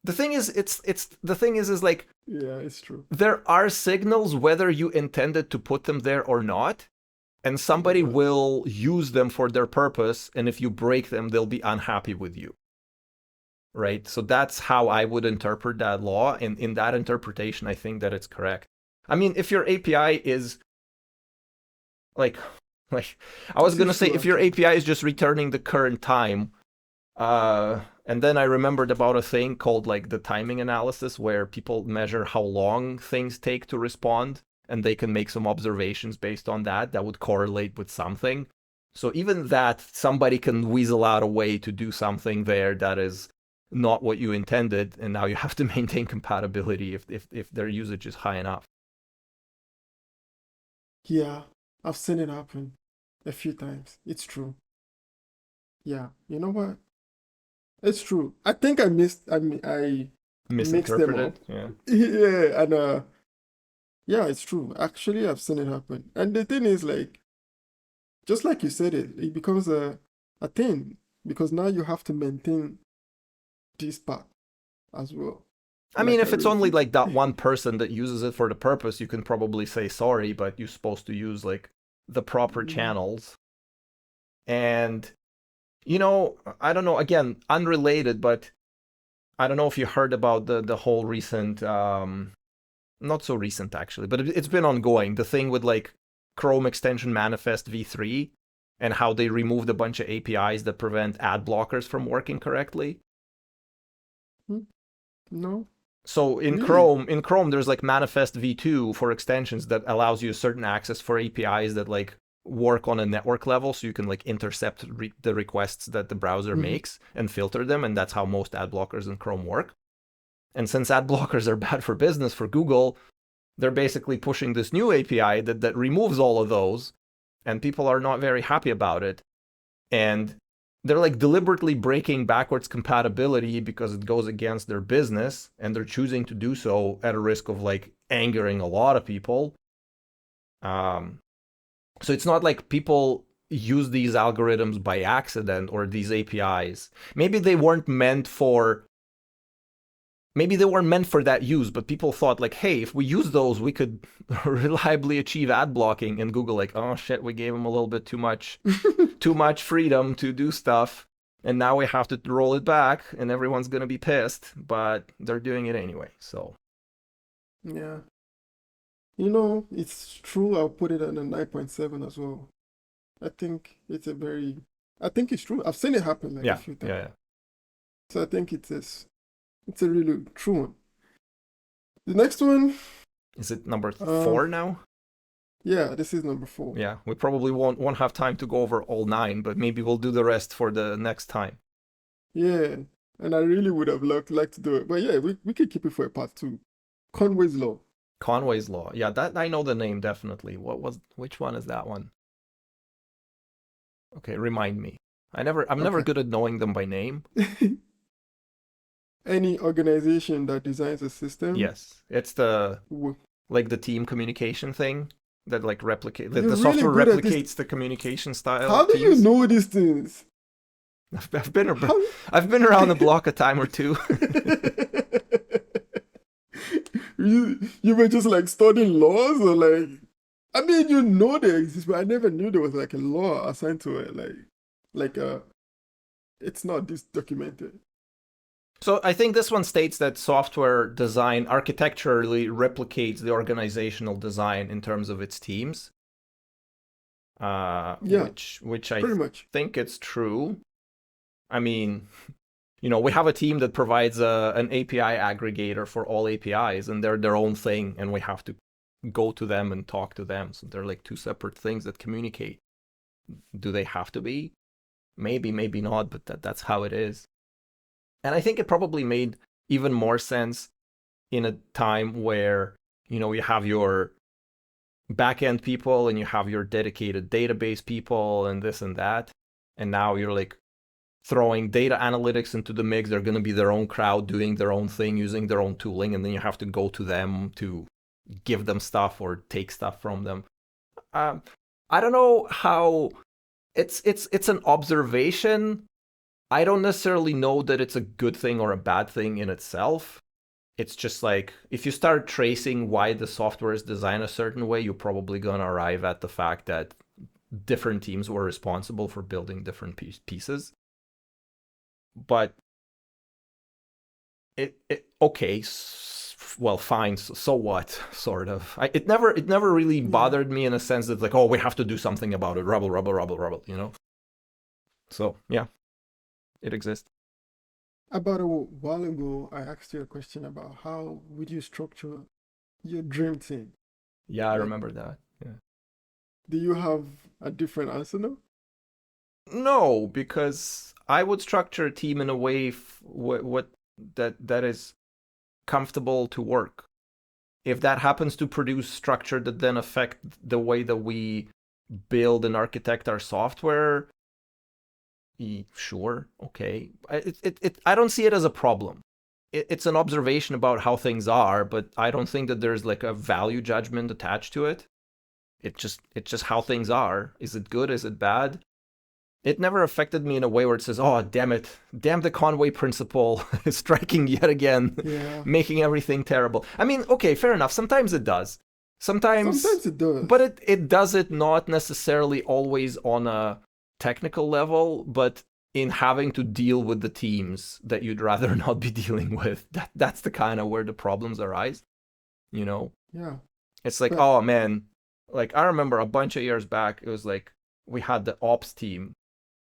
The thing is, it's the thing is like Yeah, it's true. there are signals whether you intended to put them there or not, and somebody But will use them for their purpose, and if you break them, they'll be unhappy with you. Right? So that's how I would interpret that law, and in that interpretation, I think that it's correct. I mean, if your API is like like I was this gonna is say true if your actually. API is just returning the current time, and then I remembered about a thing called like the timing analysis where people measure how long things take to respond, and they can make some observations based on that that would correlate with something. So even that somebody can weasel out a way to do something there that is not what you intended, and now you have to maintain compatibility if their usage is high enough. Yeah, I've seen it happen a few times. It's true. Yeah, you know what? It's true. I think I mixed them Misinterpreted. up. Yeah. Yeah, and yeah, it's true. Actually, I've seen it happen. And the thing is, like, just like you said it becomes a thing because now you have to maintain this part as well. I mean, Like I if it's really only think. like that one person that uses it for the purpose, you can probably say sorry, but you're supposed to use like the proper Mm, channels. And, you know, I don't know, again, unrelated, but I don't know if you heard about the whole recent, not so recent actually, but it's been ongoing. The thing with like Chrome extension manifest v3 and how they removed a bunch of APIs that prevent ad blockers from working correctly. no, So really. in Chrome, there's like manifest v2 for extensions that allows you certain access for APIs that like work on a network level, so you can like intercept the requests that the browser Hmm. makes and filter them, and that's how most ad blockers in Chrome work. And since ad blockers are bad for business for Google, they're basically pushing this new API that removes all of those, and people are not very happy about it. And they're like deliberately breaking backwards compatibility because it goes against their business, and they're choosing to do so at a risk of like angering a lot of people. Um, so it's not like people use these algorithms by accident or these APIs. Maybe they weren't meant for that use, but people thought like, hey, if we use those, we could reliably achieve ad blocking. And Google like, oh shit, we gave them a little bit too much freedom to do stuff, and now we have to roll it back, and everyone's gonna be pissed, but they're doing it anyway. So Yeah. You know, it's true. I'll put it at a 9.7 as well. I think it's a very, I think it's true. I've seen it happen like a yeah, few times. yeah. So I think it's a really true one. The next one, Is it number uh, 4 now? yeah, this is number 4. Yeah, we probably won't have time to go over all 9, but maybe we'll do the rest for the next time. Yeah, and I really would have liked to do it, but yeah, we could keep it for a part 2. Conway's Law. Conway's Law. Yeah, that I know the name definitely. Which one is that one? Okay, remind me. I'm never Okay. good at knowing them by name. Any organization that designs a system, Yes, it's the w- like the team communication thing that like replicate you're the really software good at this. replicates the communication style How of do you teams. know these things? I've been How? I've been around the block a time or two. You were just like studying laws or like I mean you know they exist, but I never knew there was like a law assigned to it. Like it's not this documented. So I think this one states that software design architecturally replicates the organizational design in terms of its teams, Yeah, which I pretty much. think it's true. I mean, we have a team that provides an API aggregator for all APIs, and they're their own thing, and we have to go to them and talk to them. So they're like two separate things that communicate. Do they have to be? Maybe, maybe not, but that's how it is. And I think it probably made even more sense in a time where, you have your backend people and you have your dedicated database people and this and that. And now you're like throwing data analytics into the mix. They're going to be their own crowd doing their own thing, using their own tooling. And then you have to go to them to give them stuff or take stuff from them. I don't know how it's an observation. I don't necessarily know that it's a good thing or a bad thing in itself. It's just like if you start tracing why the software is designed a certain way, you're probably going to arrive at the fact that different teams were responsible for building different pieces. But okay, well, fine. So what? Sort of. It never really Yeah. bothered me in a sense that like, oh, we have to do something about it. Rubble, rubble, rubble, rubble. So yeah, it exists. About a while ago, I asked you a question about how would you structure your dream team? Yeah, I Like, remember that. Yeah. do you have a different answer now? No, because I would structure a team in a way what that is comfortable to work. If that happens to produce structure that then affect the way that we build and architect our software, sure, okay. I don't see it as a problem. It's an observation about how things are, but I don't think that there's like a value judgment attached to it. It's just how things are. Is it good? Is it bad? It never affected me in a way where it says, "Oh, damn it, damn the Conway principle is striking yet again, Yeah. making everything terrible." I mean, okay, fair enough. Sometimes it does. Sometimes it does. But it does it not necessarily always on a technical level, but in having to deal with the teams that you'd rather not be dealing with. That's the kind of where the problems arise, you know? Yeah. It's like, But oh man, like I remember a bunch of years back, it was like we had the ops team,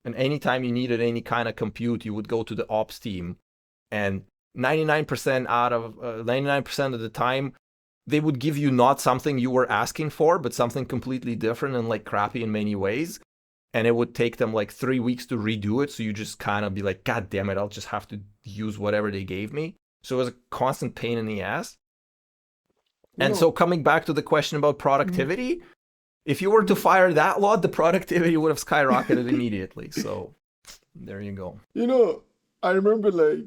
and anytime you needed any kind of compute, you would go to the ops team, and 99% out of 99% of the time, they would give you not something you were asking for, but something completely different and like crappy in many ways. And it would take them like 3 weeks to redo it. So you just kind of be like, God damn it, I'll just have to use whatever they gave me. So it was a constant pain in the ass. you And so know, coming back to the question about mm, productivity, if you were to fire that lot, the productivity would have skyrocketed immediately. So there you go. you know, I remember like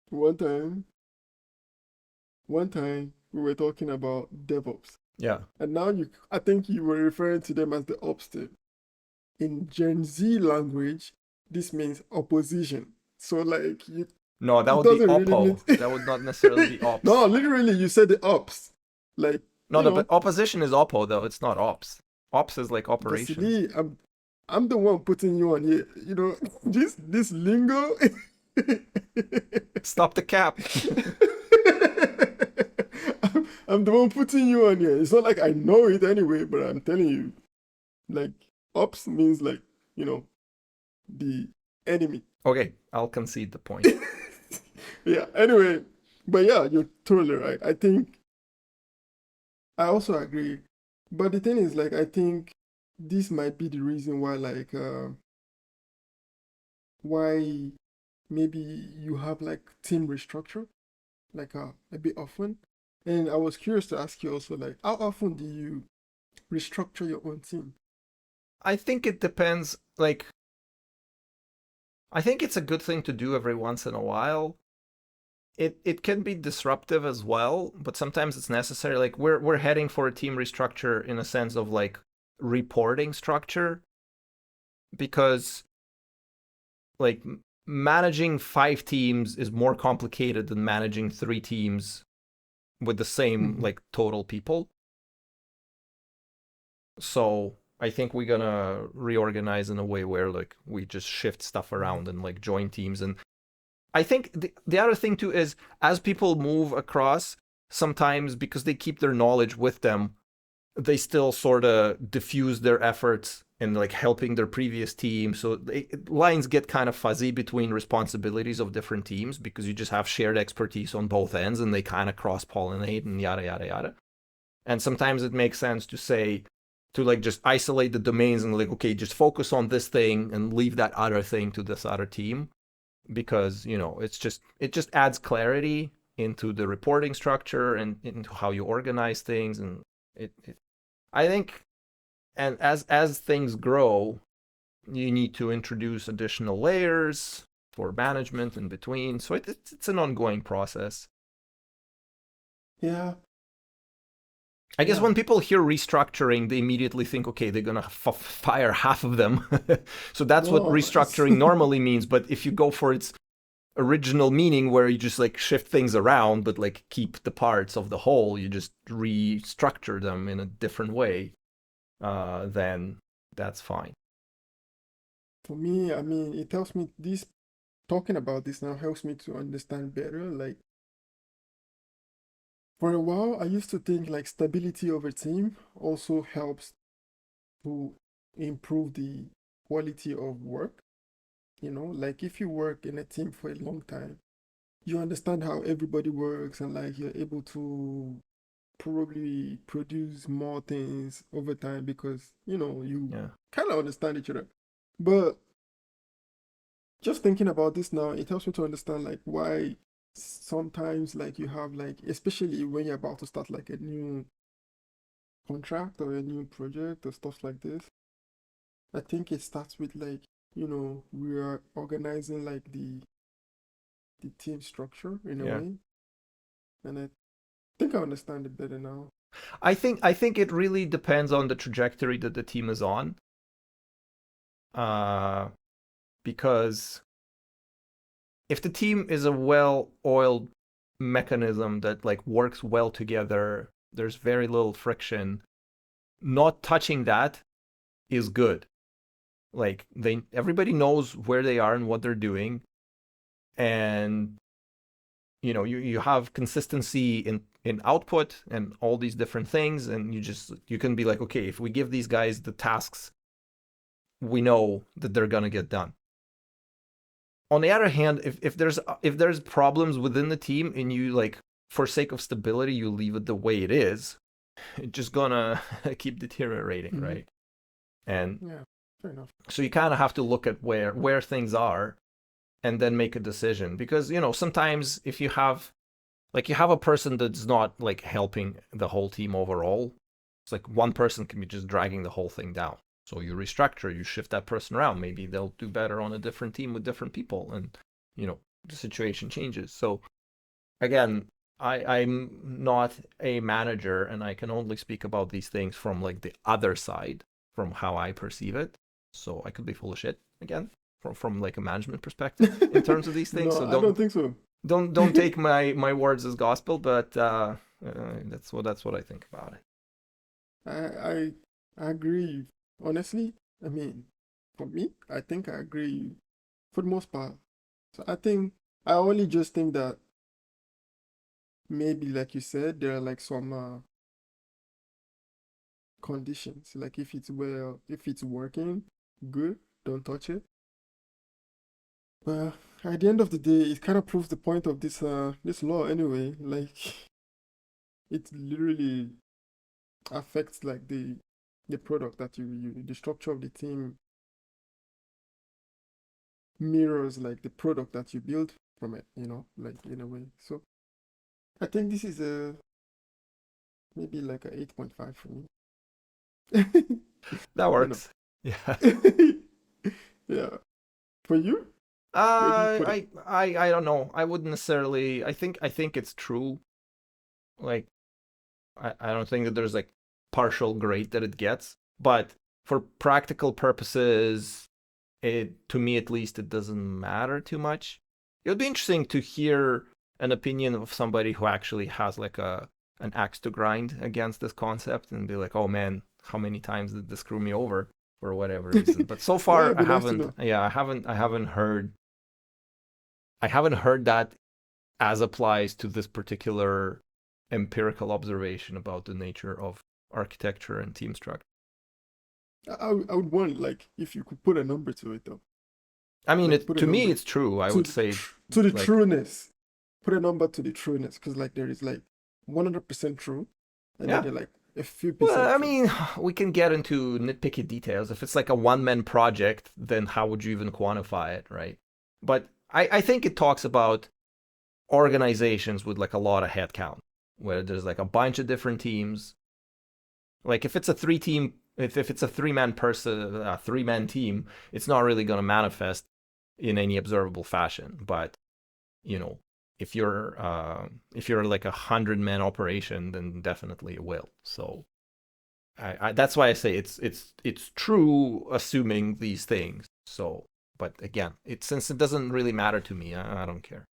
one time, one time we were talking about DevOps, Yeah. and now I think you were referring to them as the ops team. In Gen Z language, this means opposition. So like No, that it would be doesn't really oppo. need. That would not necessarily be No, ops. literally, you said the ops, like No, no, but opposition is oppo though. It's not ops. Ops is like but operations. see, I'm the one putting you on here. You know, this lingo. Stop the cap. I'm the one putting you on here. It's not like I know it anyway, but I'm telling you, like ops means like the enemy. Okay, I'll concede the point. Yeah. Anyway, but yeah, you're totally right. I think I also agree. But the thing is, like, I think this might be the reason why, like, why maybe you have like team restructure, like, a bit often. And I was curious to ask you also, like, how often do you restructure your own team? I think it depends. Like, I think it's a good thing to do every once in a while. It can be disruptive as well, but sometimes it's necessary. Like we're heading for a team restructure in a sense of like reporting structure, because like managing 5 teams is more complicated than managing 3 teams with the same Mhm. like total people. So I think we're gonna reorganize in a way where like we just shift stuff Yeah. around and like join teams. And I think the other thing too is as people move across, sometimes because they keep their knowledge with them, they still sort of diffuse their efforts in like helping their previous team. So lines get kind of fuzzy between responsibilities of different teams because you just have shared expertise on both ends and they kind of cross pollinate and yada yada yada. And sometimes it makes sense to say to like just isolate the domains and like okay, just focus on this thing and leave that other thing to this other team, because it just adds clarity into the reporting structure and into how you organize things. And it I think, and as things grow, you need to introduce additional layers for management in between. So it's an ongoing process. Yeah. I guess Yeah. when people hear restructuring, they immediately think, okay, they're gonna fire half of them. So that's what No, restructuring normally means. But if you go for its original meaning, where you just like shift things around, but like keep the parts of the whole, you just restructure them in a different way, then that's fine. for me, I mean, it helps me. This talking about this now helps me to understand better. Like for a while, I used to think like stability over team also helps to improve the quality of work. Like if you work in a team for a long time, you understand how everybody works and like you're able to probably produce more things over time because you Yeah. kind of understand each other. But just thinking about this now, it helps me to understand like why sometimes like you have like, especially when you're about to start like a new contract or a new project or stuff like this. I think it starts with like, we are organizing like the team structure in a Yeah. way, and I think I understand it better now. I think it really depends on the trajectory that the team is on. Uh, because if the team is a well-oiled mechanism that like works well together, there's very little friction. Not touching that is good. Like everybody knows where they are and what they're doing, and you have consistency in output and all these different things, and you can be like, okay, if we give these guys the tasks, we know that they're gonna get done. On the other hand, if there's problems within the team and you like for sake of stability you leave it the way it is, it's just gonna keep deteriorating, Mm-hmm. right? And Yeah, fair enough. so you kind of have to look at where things are and then make a decision, because sometimes if you have a person that's not like helping the whole team overall, it's like one person can be just dragging the whole thing down. So you restructure, you shift that person around. Maybe they'll do better on a different team with different people, and the situation changes. So again, I'm not a manager, and I can only speak about these things from like the other side, from how I perceive it. So I could be full of shit again from like a management perspective in terms of these things. No, So I don't don't think so. don't take my words as gospel, but that's what I think about it. I I agree. Honestly, I mean, for me, I think I agree for the most part. So I think I only just think that maybe, like you said, there are like some conditions. Like if it's working, good, don't touch it. But at the end of the day, it kind of proves the point of this law anyway. Like it literally affects like the product that the structure of the team mirrors like the product that you build from it, like in a way. So I think this is a maybe like a 8.5 for me. That you know. works. Yeah. Yeah. For you, where do you Uh, put it? I don't know. I wouldn't necessarily. I think it's true. Like I don't think that there's like partial grade that it gets, but for practical purposes, it to me at least it doesn't matter too much. It would be interesting to hear an opinion of somebody who actually has like an axe to grind against this concept and be like, oh man, how many times did this screw me over for whatever reason? But so Yeah, far it'd I be nice to haven't. know. Yeah, I haven't heard that as applies to this particular empirical observation about the nature of architecture and team structure. I would want like if you could put a number to it though, I mean, like put a to me, number it's true. I to would the say, to the like, trueness. Put a number to the trueness, because like there is like 100% true, and then yeah. there like a few Well, percent I true. mean, we can get into nitpicky details. If it's like a one-man project, then how would you even quantify it, right? But I think it talks about organizations with like a lot of headcount, where there's like a bunch of different teams. Like if it's a if it's a three-man team, it's not really going to manifest in any observable fashion. But you know, if you're like 100-man operation, then definitely it will. So that's why I say it's true, assuming these things. So, but again, since it doesn't really matter to me, I don't care.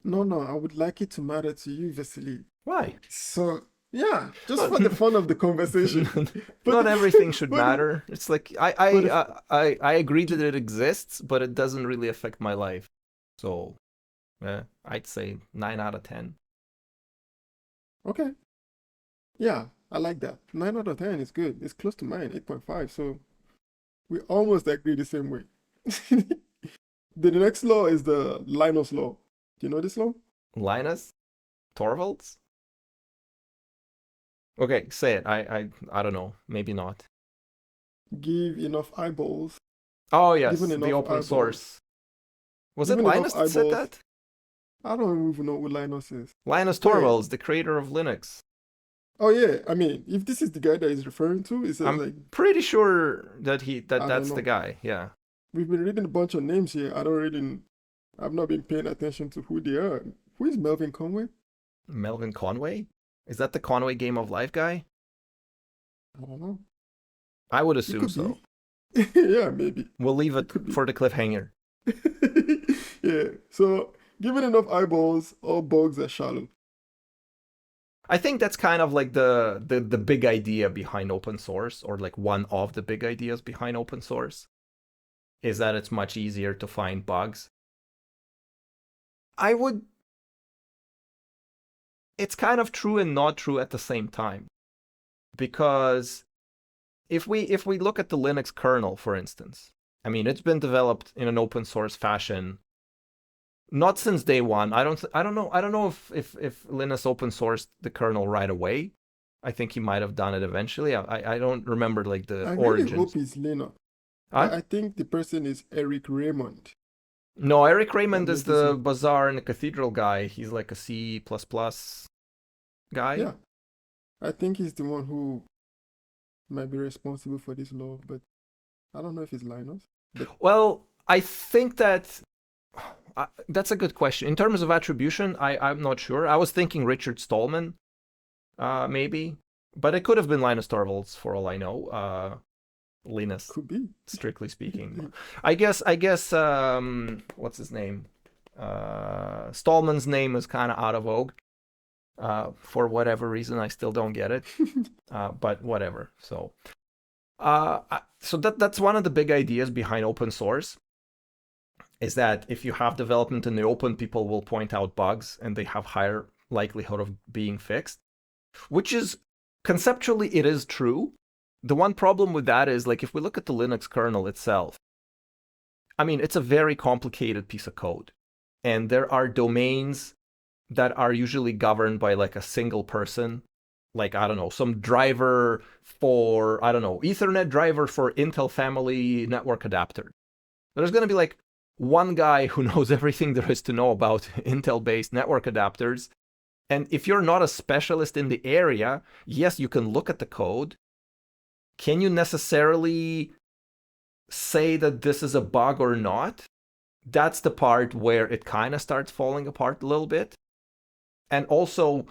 No, no, I would like it to matter to you, Vasily. Why? So yeah, just Not, for the fun of the conversation. But not everything should but matter. It's like but if I agree that it exists, but it doesn't really affect my life. So, I'd say 9 out of 10. okay, yeah, I like that. 9 out of 10 is good. It's close to mine, 8.5. So we almost agree the same way. The next law is the Linus law. Do you know this law? Linus Torvalds. Okay, say it. I don't know. Maybe not. Give enough eyeballs. Oh Given yes, the enough open eyeballs. source. Was it Given enough Linus that said eyeballs, that? I don't even know who Linus is. Linus Wait, Torvalds, the creator of Linux. oh yeah, I mean, if this is the guy that he's referring to, it says I'm like, pretty sure that I don't that's the know. guy. Yeah. We've been reading a bunch of names here. I've not been paying attention to who they are. Who is Melvin Conway? Melvin Conway? Is that the Conway Game of Life guy? I don't know. I would It assume could so. be. Yeah, maybe. We'll leave It it could be. for the cliffhanger. Yeah. So, given enough eyeballs, all bugs are shallow. I think that's kind of like the big idea behind open source, or like one of the big ideas behind open source, is that it's much easier to find bugs. I would It's kind of true and not true at the same time. Because if we look at the Linux kernel, for instance, I mean, it's been developed in an open source fashion not since day one. I don't know if Linus open sourced the kernel right away. I think he might have done it eventually. I don't remember like the I really origins. hope it's Linux. Huh? I think the person is Eric Raymond. No, Eric That Raymond is made this the law. Bazaar and the Cathedral guy. He's like a C++ guy. Yeah, I think he's the one who might be responsible for this law, but I don't know if it's Linus. But Well, I think that that's a good question. In terms of attribution, I'm not sure. I was thinking Richard Stallman, maybe, but it could have been Linus Torvalds for all I know. Linus, could be. strictly speaking. I guess what's his name? Stallman's name is kind of out of vogue. For whatever reason, I still don't get it. But whatever. So that's one of the big ideas behind open source, is that if you have development in the open, people will point out bugs and they have higher likelihood of being fixed, which is conceptually it is true. The one problem with that is, like, if we look at the Linux kernel itself, I mean, it's a very complicated piece of code, and there are domains that are usually governed by like a single person, like, I don't know, some driver for, I don't know, Ethernet driver for Intel family network adapter. There's going to be like one guy who knows everything there is to know about Intel-based network adapters. And if you're not a specialist in the area, yes, you can look at the code. Can you necessarily say that this is a bug or not? That's the part where it kind of starts falling apart a little bit. And also,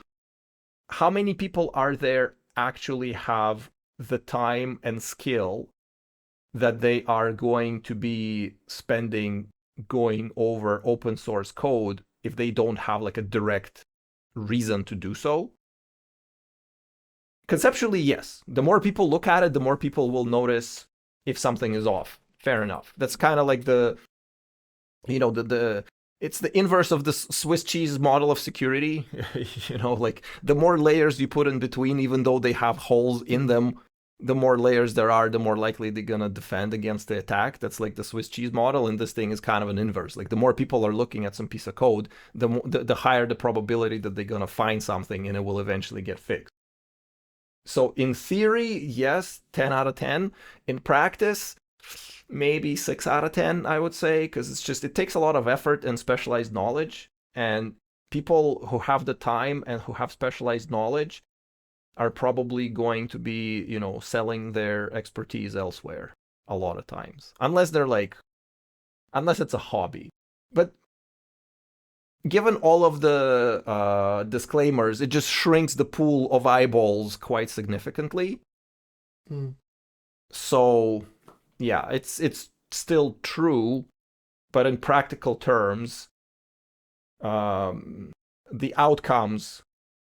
how many people are there actually have the time and skill that they are going to be spending going over open source code if they don't have like a direct reason to do so? Conceptually, yes. The more people look at it, the more people will notice if something is off. Fair enough. That's kind of like the it's the inverse of the Swiss cheese model of security. Like, the more layers you put in between, even though they have holes in them, the more layers there are, the more likely they're gonna defend against the attack. That's like the Swiss cheese model, and this thing is kind of an inverse. Like, the more people are looking at some piece of code, the higher the probability that they're gonna find something and it will eventually get fixed. So in theory, yes, 10 out of 10. In practice, maybe 6 out of 10, I would say, because it takes a lot of effort and specialized knowledge. And people who have the time and who have specialized knowledge are probably going to be, selling their expertise elsewhere a lot of times. Unless it's a hobby. But given all of the disclaimers, it just shrinks the pool of eyeballs quite significantly. Mm. So, yeah, it's still true, but in practical terms, the outcomes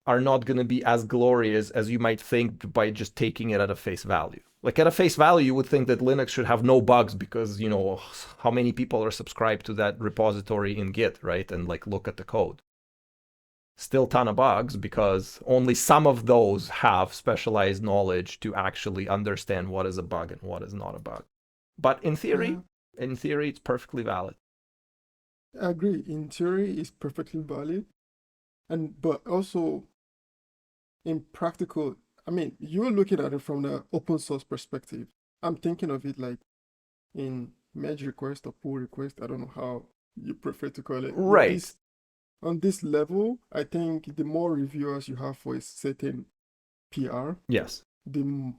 are not going to be as glorious as you might think by just taking it at a face value. Like, at a face value, you would think that Linux should have no bugs because, how many people are subscribed to that repository in Git, right? And like, look at the code. Still ton of bugs because only some of those have specialized knowledge to actually understand what is a bug and what is not a bug. But in theory, it's perfectly valid. I agree. In theory, it's perfectly valid, but also in practical, I mean, you're looking at it from the open source perspective. I'm thinking of it like in merge request or pull request. I don't know how you prefer to call it. But Right. this on this level, I think the more reviewers you have for a certain PR, Yes. the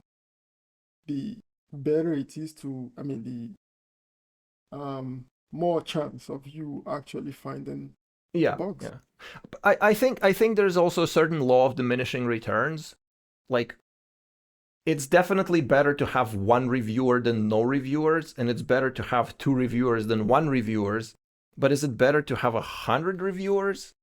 the better it is to, I mean, more chance of you actually finding Yeah. bugs. Yeah. I think there's also a certain law of diminishing returns. Like, it's definitely better to have one reviewer than no reviewers, and it's better to have two reviewers than one reviewers. But is it better to have 100 reviewers?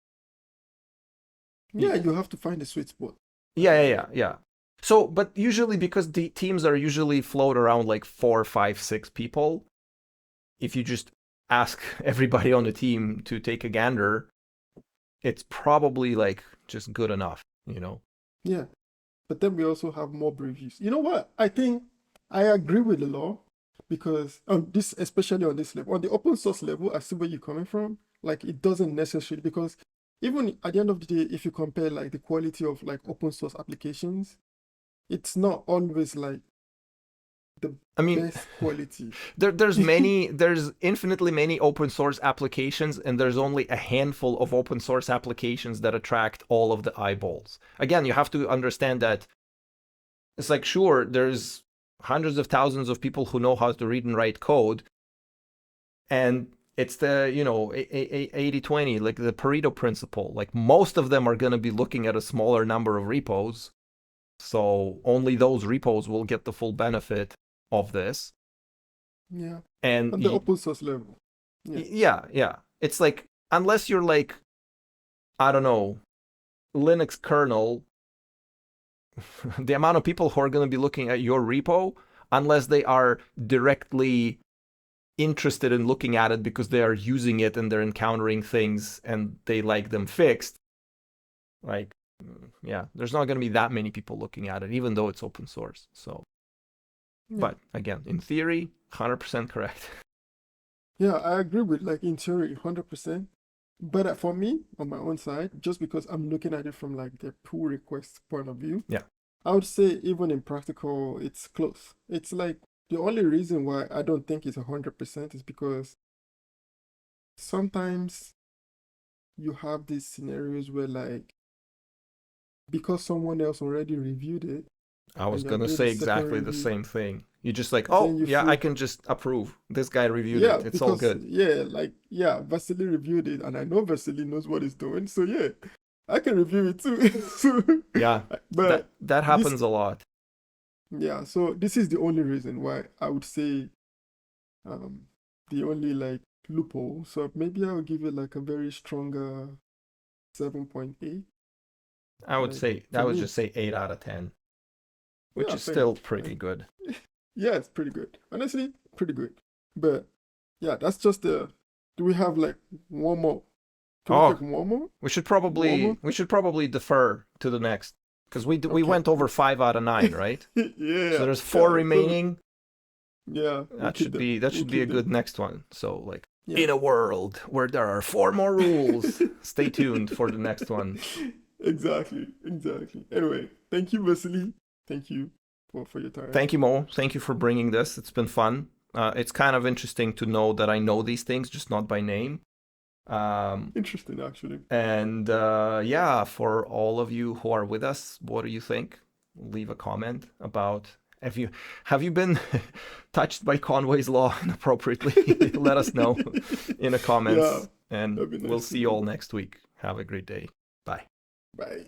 Yeah, you have to find a sweet spot. Yeah. So, but usually because the teams are usually float around like 4, 5, 6 people, if you just ask everybody on the team to take a gander, it's probably like just good enough, you know? Yeah, but then we also have mob reviews. You know what? I think I agree with the law because on this, especially on this level, on the open source level, I see where you're coming from. Like it doesn't necessarily because even at the end of the day, if you compare like the quality of like open source applications, it's not always like the I mean, best quality. there's infinitely many open source applications, and there's only a handful of open source applications that attract all of the eyeballs. Again, you have to understand that it's like, sure, there's hundreds of thousands of people who know how to read and write code, and it's the 80-20, like the Pareto principle. Like most of them are going to be looking at a smaller number of repos, so only those repos will get the full benefit of this. Yeah, And on the open source level. yeah, it's like, unless you're like, I don't know, Linux kernel, the amount of people who are going to be looking at your repo, unless they are directly interested in looking at it because they are using it and they're encountering things and they like them fixed, like, yeah, there's not going to be that many people looking at it, even though it's open source. So, but again, in theory, 100% correct. Yeah, I agree with like in theory, 100%. But for me, on my own side, just because I'm looking at it from like the pull request point of view, Yeah. I would say even in practical, it's close. It's like the only reason why I don't think it's 100% is because sometimes you have these scenarios where like because someone else already reviewed it I was and you're going to doing the say second exactly the review, same thing. You just like, then oh, you yeah, I feel can just approve. This guy reviewed yeah, it. It's all because good. Vasily reviewed it and I know Vasily knows what he's doing. So yeah, I can review it too. So, Yeah, but that this happens a lot. yeah, so this is the only reason why I would say um the only like loophole. So maybe I would give it like a very stronger 7.8. I would Like say, to I would me, just say 8 out of 10, which yeah, is still I, pretty good. yeah, it's pretty good. Honestly, pretty good. But yeah, that's just the. Do we have like one more? Can we Oh, take one more? we should One more? probably defer to the next, because we Okay. went over 5 out of 9, right? So Yeah, there's 4 yeah. So remaining. yeah, we'll That keep should them. be We'll a keep good them. next one. So like, Yeah. in a world where there are 4 more rules, stay tuned for the next one. Exactly. Exactly. Anyway, thank you, Vasily. Thank you for your time. Thank you, Mo. Thank you for bringing this. It's been fun. It's kind of interesting to know that I know these things, just not by name. Interesting, actually. And yeah, for all of you who are with us, what do you think? Leave a comment about, have you been touched by Conway's law inappropriately? Let us know in the Yeah, comments, and that'd be we'll nice to see you all know. next week. Have a great day. Bye. Bye.